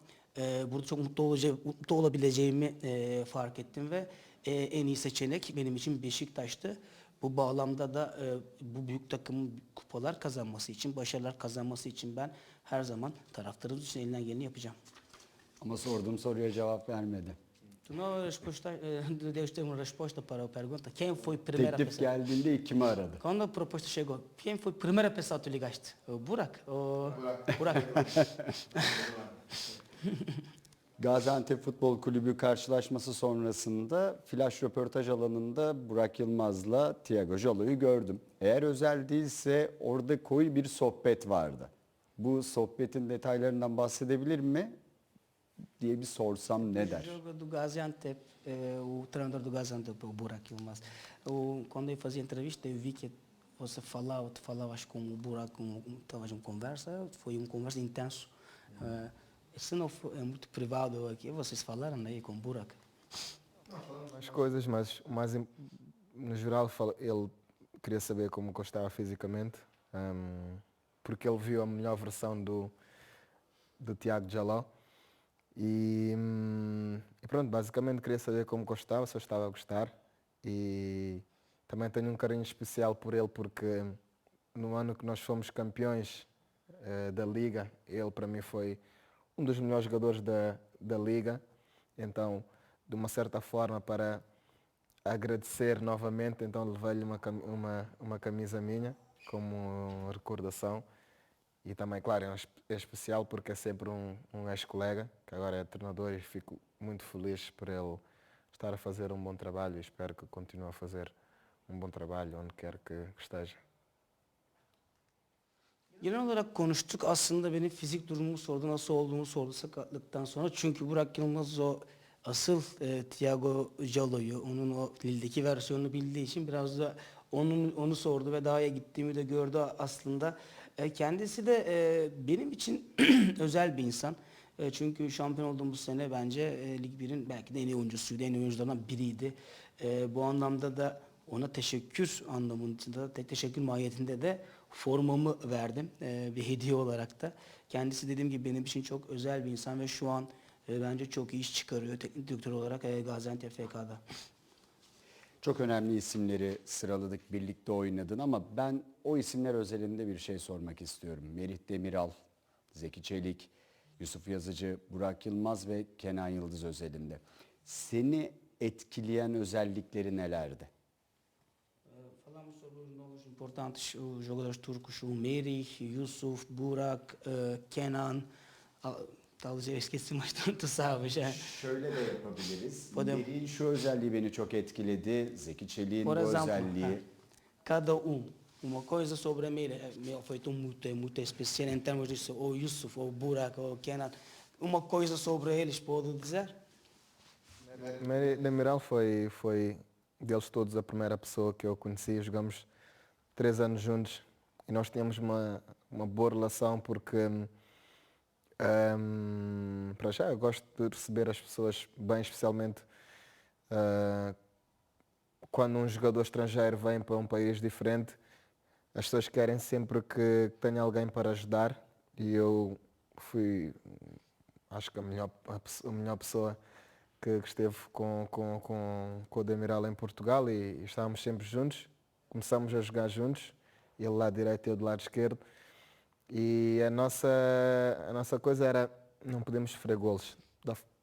burada çok mutlu olabileceğimi fark ettim ve en iyi seçenek benim için Beşiktaş'tı. Bu bağlamda da bu büyük takımın kupalar kazanması için, başarılar kazanması için ben her zaman taraftarımız için elinden geleni yapacağım.
Ama sorduğum soruya cevap vermedi.
Tu não deste uma resposta para a pergunta. Quem foi a primeira
Teklif
pessoa?
geldiğinde kimi aradı?
Quando a proposta chegou, quem foi a primeira pessoa que tu ligaste? O Burak? Burak.
Gaziantep Futbol Kulübü karşılaşması sonrasında flash röportaj alanında Burak Yılmaz'la Thiago Jalo'yu gördüm. Eğer özel değilse orada koyu bir sohbet vardı. Bu sohbetin detaylarından bahsedebilir mi diye bir sorsam ne der?
O jogo do Gaziantep, o treinador do Gaziantep, o Burak Yılmaz. Quando eu fazia entrevista, eu vi que tu falavas com o Burak, estavas uma conversa, foi uma conversa intensa. Se não for, é muito privado aqui, vocês falaram aí com o Burak?
As coisas, mas no geral ele queria saber como eu estava fisicamente, porque ele viu a melhor versão do Thiago Jaló e pronto, basicamente queria saber como gostava, se eu estava a gostar, e também tenho um carinho especial por ele porque no ano que nós fomos campeões da Liga, ele para mim foi um dos melhores jogadores da Liga, então de uma certa forma para agradecer novamente, então levei-lhe uma camisa minha como recordação. E também, claro, é especial porque é sempre um ex-colega, que agora é treinador, e fico muito feliz por ele estar a fazer um bom trabalho e espero que continue a fazer um bom trabalho onde quer que esteja.
Genel olarak konuştuk. Aslında benim fizik durumumu sordu, nasıl olduğumu sordu sakatlıktan sonra. Çünkü Burak Yılmaz o asıl Thiago Jalo'yu, onun o Lille'deki versiyonunu bildiği için biraz da onu sordu ve daha iyi gittiğimi de gördü aslında. Kendisi de benim için özel bir insan. Çünkü şampiyon olduğumuz sene bence Lig 1'in belki de en iyi oyuncusuydu, en iyi oyunculardan biriydi. Bu anlamda da ona teşekkür anlamında, teşekkür mahiyetinde de formamı verdim bir hediye olarak da. Kendisi dediğim gibi benim için çok özel bir insan ve şu an bence çok iyi iş çıkarıyor teknik direktör olarak Gaziantep FK'da.
Çok önemli isimleri sıraladık, birlikte oynadın ama ben o isimler özelinde bir şey sormak istiyorum. Merih Demiral, Zeki Çelik, Yusuf Yazıcı, Burak Yılmaz ve Kenan Yıldız özelinde. Seni etkileyen özellikleri nelerdi?
Falamos sobre os nomes importantes, os jogadores turcos, o Merih, Yusuf, Burak, Kenan, talvez eu esqueci mais tanto, sabes?
Şöyle de yapabiliriz.
Podem-
Merih'in şu özelliği beni çok etkiledi. Zeki Çelik'in
Por
bu
exemplo,
özelliği.
cada uma coisa sobre Merih foi muito especial em termos disso, ou Yusuf, ou Burak, ou Kenan. Uma coisa sobre eles pode dizer?
Demiral foi deles todos a primeira pessoa que eu conheci. Jogamos 3 anos juntos e nós tínhamos uma boa relação porque, para já, eu gosto de receber as pessoas bem, especialmente quando um jogador estrangeiro vem para um país diferente. As pessoas querem sempre que tenha alguém para ajudar e eu fui, acho que a melhor pessoa que esteve com o Demiral em Portugal e estávamos sempre juntos. Começamos a jogar juntos, ele do lado direito e eu do lado esquerdo. E a nossa coisa era, não podemos sofrer golos.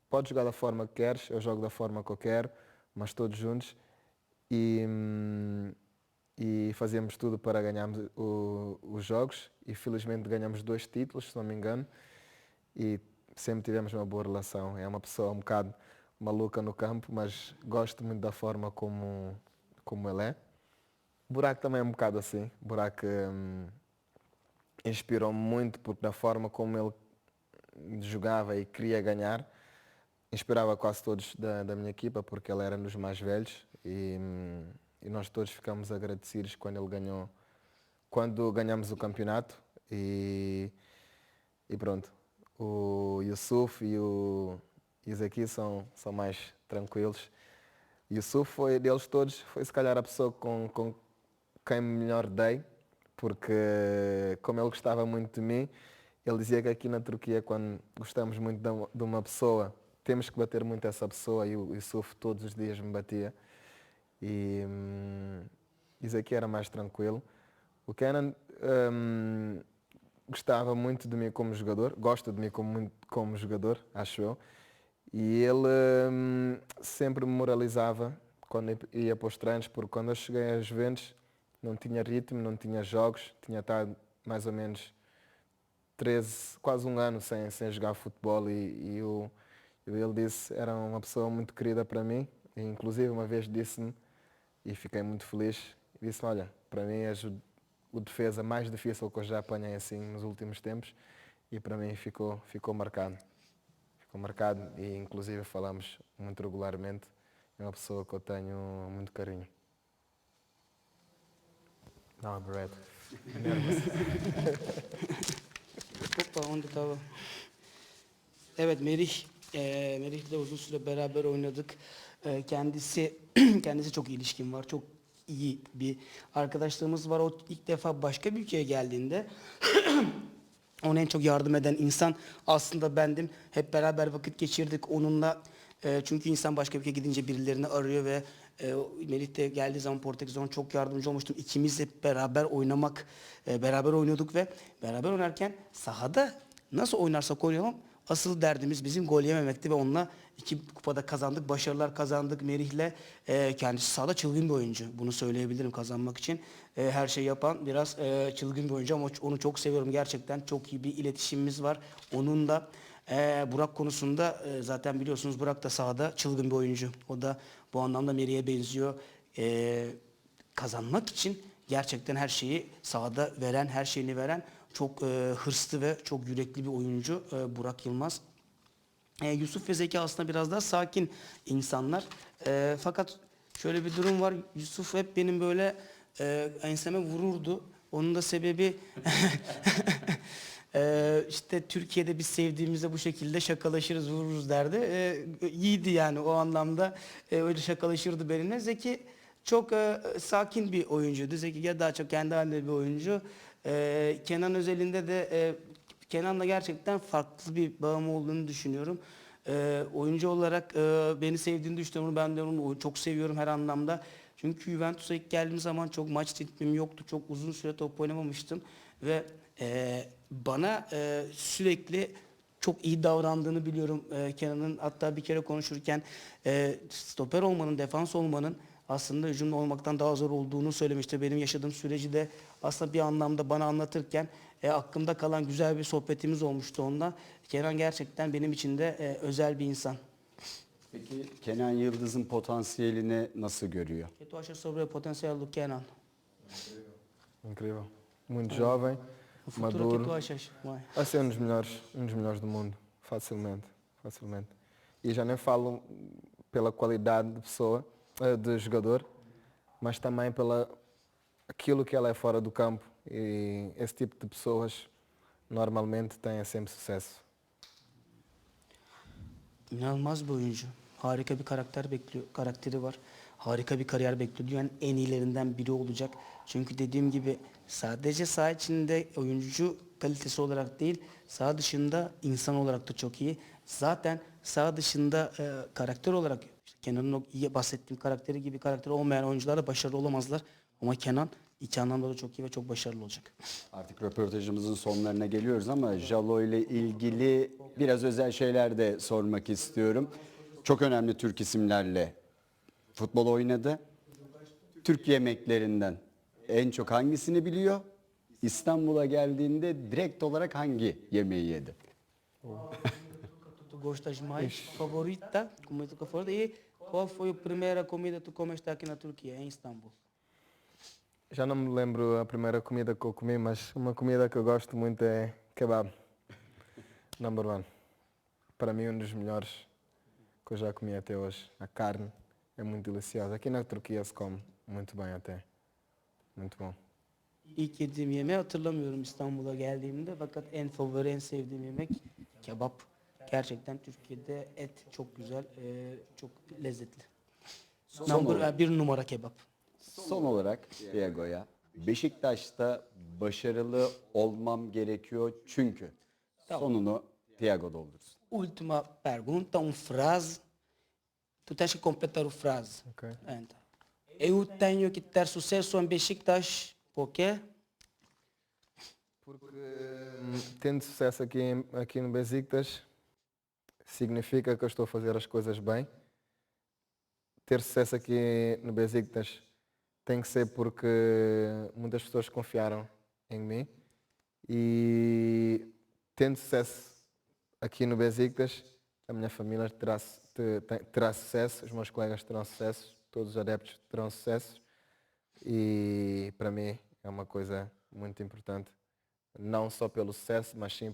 Podes jogar da forma que queres, eu jogo da forma que eu quero, mas todos juntos. E fazíamos tudo para ganharmos os jogos e felizmente ganhamos 2 títulos, se não me engano, e sempre tivemos uma boa relação. É uma pessoa um bocado maluca no campo, mas gosto muito da forma como ele é. Buraco também é um bocado assim. Buraco inspirou-me muito porque da forma como ele jogava e queria ganhar, inspirava quase todos da minha equipa porque ele era um dos mais velhos e nós todos ficamos agradecidos quando ganhamos o campeonato e pronto. O Yusuf e o Izaki são mais tranquilos. Yusuf foi deles todos, foi se calhar a pessoa com quem melhor dei, porque como ele gostava muito de mim, ele dizia que aqui na Turquia, quando gostamos muito de uma pessoa, temos que bater muito essa pessoa e o Yusuf todos os dias me batia. E Izaki era mais tranquilo. O Kenan gostava muito de mim como jogador, gosta de mim como jogador, acho eu. E ele sempre me moralizava quando ia para os treinos, porque quando eu cheguei às Juventus não tinha ritmo, não tinha jogos, tinha estado mais ou menos 13, quase um ano sem jogar futebol e ele disse, era uma pessoa muito querida para mim, e inclusive uma vez disse-me, e fiquei muito feliz, disse-me, olha, para mim és o defesa mais difícil que eu já apanhei assim nos últimos tempos, e para mim ficou marcado. Ficou marcado e inclusive falamos muito regularmente, é uma pessoa que eu tenho muito carinho. Não, Brad.
Hoppa onu da tamam. Evet Merih, Merih'le uzun süre beraber oynadık. Kendisi çok ilişkim var. Çok iyi bir arkadaşlığımız var. O ilk defa başka bir ülkeye geldiğinde ona en çok yardım eden insan aslında bendim. Hep beraber vakit geçirdik onunla. Çünkü insan başka bir ülkeye gidince birilerini arıyor ve Melih de geldiği zaman Portekiz'de ona çok yardımcı olmuştum. İkimiz hep beraber beraber oynuyorduk ve beraber oynarken sahada nasıl oynarsak oynayalım asıl derdimiz bizim gol yememekti ve onunla 2 kupada kazandık, başarılar kazandık Merih'le. Kendisi sahada çılgın bir oyuncu. Bunu söyleyebilirim kazanmak için. Her şeyi yapan biraz çılgın bir oyuncu ama onu çok seviyorum gerçekten. Çok iyi bir iletişimimiz var. Onun da Burak konusunda zaten biliyorsunuz Burak da sahada çılgın bir oyuncu. O da bu anlamda Merih'e benziyor. Kazanmak için gerçekten her şeyi sahada veren, her şeyini veren çok hırslı ve çok yürekli bir oyuncu Burak Yılmaz. Yusuf ve Zeki aslında biraz daha sakin insanlar. Fakat şöyle bir durum var. Yusuf hep benim böyle enseme vururdu. Onun da sebebi işte Türkiye'de biz sevdiğimizde bu şekilde şakalaşırız, vururuz derdi. İyiydi yani o anlamda öyle şakalaşırdı benimle. Zeki çok sakin bir oyuncuydu. Zeki daha çok kendi halinde bir oyuncu. Kenan özelinde de Kenan'la gerçekten farklı bir bağım olduğunu düşünüyorum. Oyuncu olarak beni sevdiğini düşünüyorum. Ben de onu çok seviyorum her anlamda. Çünkü Juventus'a ilk geldiğim zaman çok maç ritmim yoktu. Çok uzun süre top oynamamıştım. Ve bana sürekli çok iyi davrandığını biliyorum Kenan'ın. Hatta bir kere konuşurken stoper olmanın, defans olmanın aslında hücumda olmaktan daha zor olduğunu söylemişti. Benim yaşadığım süreci de aslında bir anlamda bana anlatırken aklımda kalan güzel bir sohbetimiz olmuştu onunla. Kenan gerçekten benim için de özel bir insan.
Peki Kenan Yıldız'ın potansiyelini nasıl görüyor?
O que tu achas sobre o potencial do Kenan?
Incrível. Muito jovem,
O futuro, o que
maduro.
tu achas? Vai.
Vai ser um dos melhores do mundo, facilmente, facilmente. E já nem falo pela qualidade de pessoa, de jogador, mas também pela aquilo que ela é fora do campo. E esse tipo de pessoas normalmente têm sempre sucesso.
İnanılmaz bir oyuncu. Harika bir karakteri var. Harika bir kariyer bekliyor. Dünyanın en iyilerinden biri olacak. Çünkü dediğim gibi sadece saha içinde oyuncu kalitesi olarak değil, saha dışında insan olarak da çok iyi. Zaten saha dışında karakter olarak işte Kenan'ın o iyi bahsettiğim karakteri gibi karakteri olmayan oyuncular da başarılı olamazlar. Ama Kenan iç anlamda da çok iyi ve çok başarılı olacak.
Artık röportajımızın sonlarına geliyoruz ama Jalo ile ilgili biraz özel şeyler de sormak istiyorum. Çok önemli Türk isimlerle futbol oynadı. Türk yemeklerinden en çok hangisini biliyor? İstanbul'a geldiğinde direkt olarak hangi yemeği yedi?
Tu gostas mais favorita, comida favorita e qual foi a primeira comida que tu comeste aqui na Turquia, em Istambul?
Já não me lembro a primeira comida que eu comi, mas uma comida que eu gosto muito é kebab. Number one. Para mim, um dos melhores que eu já comi até hoje. A carne é muito deliciosa. Aqui na Turquia se come muito bem até. Muito bom.
İlk yediğim yemeği hatırlamıyorum İstanbul'a geldiğimde fakat en favori, en sevdiğim yemek kebap. Gerçekten Türkiye'de et çok güzel, çok lezzetli. Bir numara kebap.
Son olarak Diego'ya Beşiktaş'ta başarılı olmam gerekiyor çünkü sonunu Thiago doldursun.
Última pergunta, frase. Tu tens que completar o frase.
Ok.
Então, eu tenho que ter sucesso em Beşiktaş porque
Porque tendo sucesso aqui no Besiktas, significa que eu estou a fazer as coisas bem. Ter sucesso aqui no Besiktas tem que ser porque muitas pessoas confiaram em mim. E tendo sucesso aqui no Besiktas, a minha família terá sucesso, os meus colegas terão sucesso, todos os adeptos terão sucesso. E para mim é uma coisa muito importante. Não só pelo sucesso, mas sim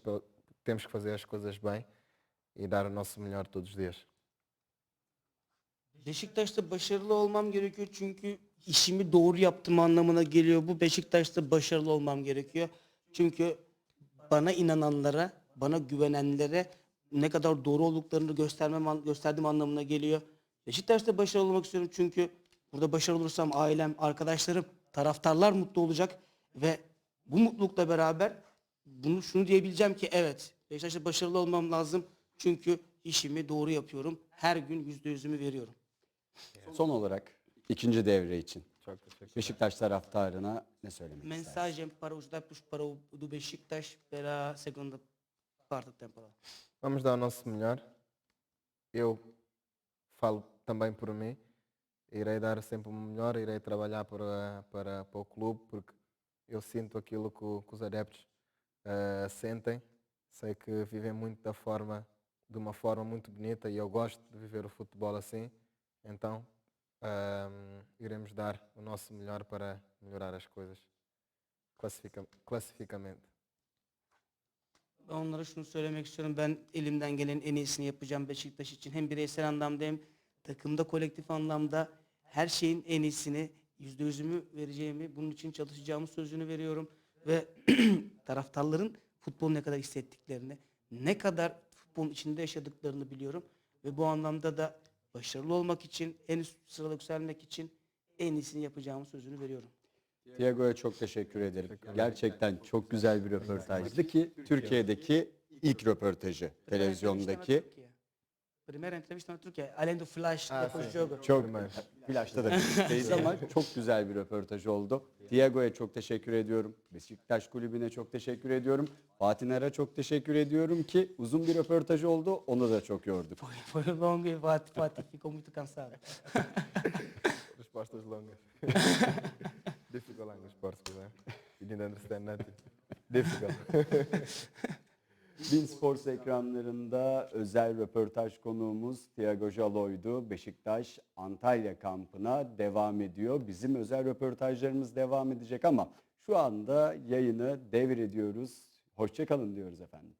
temos que fazer as coisas bem e dar o nosso melhor todos os dias.
Beşiktaş'ta başarılı olmam gerekiyor çünkü işimi doğru yaptığım anlamına geliyor. Bu Beşiktaş'ta başarılı olmam gerekiyor. Çünkü bana inananlara, bana güvenenlere ne kadar doğru olduklarını gösterdiğim anlamına geliyor. Beşiktaş'ta başarılı olmak istiyorum çünkü burada başarılı olursam ailem, arkadaşlarım, taraftarlar mutlu olacak ve bu mutlulukla beraber şunu diyebileceğim ki evet, Beşiktaş'ta başarılı olmam lazım çünkü işimi doğru yapıyorum. Her gün %100'ümü veriyorum.
Son olarak ikinci devre için
Çok teşekkür
Beşiktaş taraftarına ne söylemek istersin?
Mensagem para os adeptos do Beşiktaş para a segunda parte da temporada.
Vamos dar o nosso melhor. Eu falo também por mim. Irei dar sempre o meu melhor, irei trabalhar para o clube, porque eu sinto aquilo que os adeptos sentem. Sei que vivem muito de uma forma muito bonita e eu gosto de viver o futebol assim. Então, iremos dar o nosso melhor para melhorar as coisas classificamente.
Ben onlara şunu söylemek istiyorum. Ben elimden gelen en iyisini yapacağım Beşiktaş için. Hem bireysel anlamda hem takımda kolektif anlamda her şeyin en iyisini, %100'ümü vereceğimi, bunun için çalışacağımı sözünü veriyorum. Ve taraftarların futbolu ne kadar hissettiklerini, ne kadar futbolun içinde yaşadıklarını biliyorum. Ve bu anlamda da başarılı olmak için, en üst sırada yükselmek için en iyisini yapacağımı sözünü veriyorum.
Thiago'ya çok teşekkür ederim. Gerçekten çok güzel bir röportajdı ki Türkiye'deki ilk röportajı televizyondaki.
Primeira entrevista na Türkiye. Além do flash depois do jogo.
Çok flaşta da birlikteyiz ama çok güzel bir röportaj oldu. Thiago'ya çok teşekkür ediyorum. Beşiktaş Kulübü'ne çok teşekkür ediyorum. Fatih Nar'a çok teşekkür ediyorum ki uzun bir röportaj oldu. Onu da çok yorduk.
Foi longo e Fatih ficou muito cansado.
Respostas longas. Difficult language Portuguese. You didn't understand nothing. Difficult.
Bein Sports ekranlarında özel röportaj konuğumuz Thiago Jalo'ydu. Beşiktaş Antalya kampına devam ediyor. Bizim özel röportajlarımız devam edecek ama şu anda yayını devrediyoruz. Hoşça kalın diyoruz efendim.